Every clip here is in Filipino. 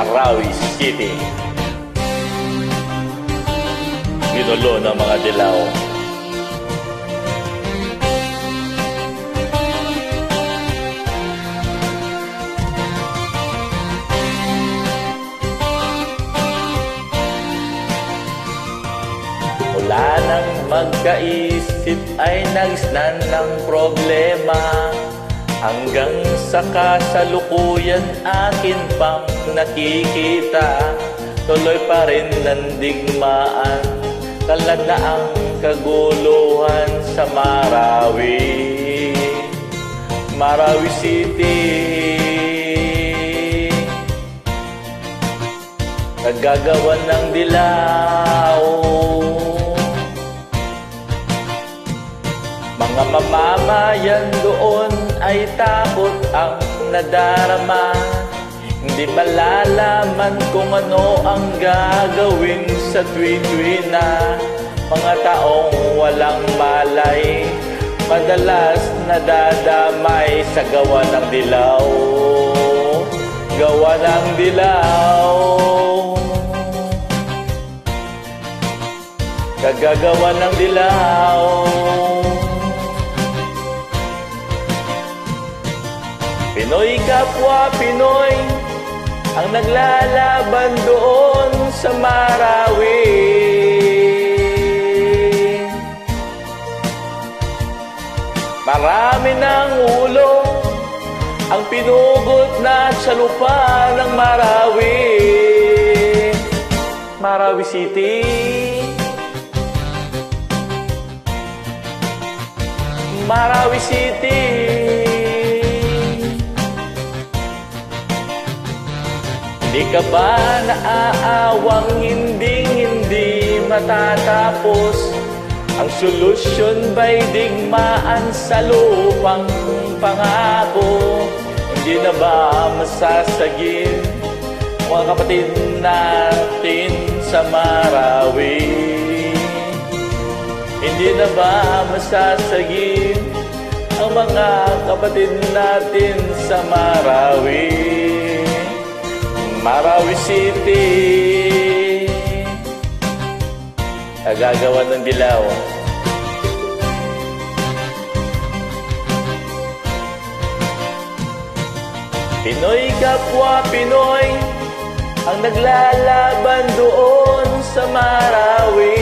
Marawi City. Ginulo ng mga dilaw. Mula nang magkaisip ay nagisnan ng problema, hanggang sa kasalukuyan akin pang nakikita. Tuloy pa rin ng digmaan, kalad na ang kaguluhan sa Marawi, Marawi City. Nagagawan ng dilaw, mga mamamayan doon ay takot ang nadarama. Hindi malalaman kung ano ang gagawin sa tuwi-tuwi na mga taong walang malay, madalas nadadamay sa gawa ng dilaw. Gawa ng dilaw, kagagawa ng dilaw. Pinoy kapwa Pinoy ang naglalaban doon sa Marawi. Marami ng ulo ang pinugot na sa lupa ng Marawi, Marawi City. Marawi City. Di ka ba naaawang hindi matatapos? Ang solusyon ba'y digmaan sa lupang pangako? Hindi na ba masasagin mga kapatid natin sa Marawi? Hindi na ba masasagin ang mga kapatid natin sa Marawi, Marawi City? Nagagawa ng dilaw. Pinoy kapwa Pinoy ang naglalaban doon sa Marawi.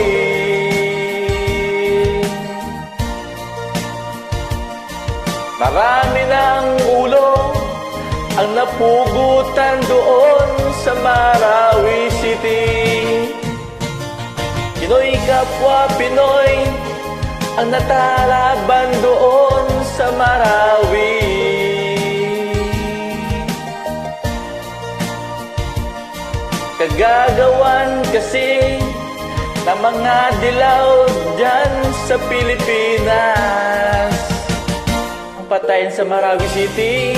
Marami ng ulo ang napugutan doon sa Marawi City. Pinoy kapwa Pinoy ang natalaban doon sa Marawi. Kagagawan kasi na mga dilaw dyan sa Pilipinas ang patayin sa Marawi City.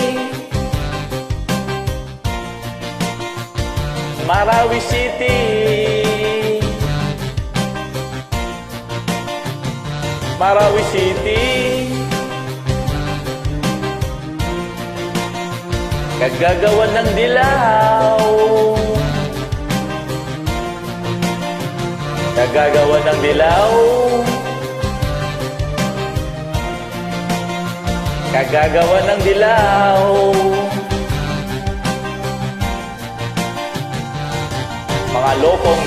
Marawi City. Marawi City. Kagagawan ng dilaw. Kagagawan ng dilaw. Kagagawan ng dilaw. Mga lokong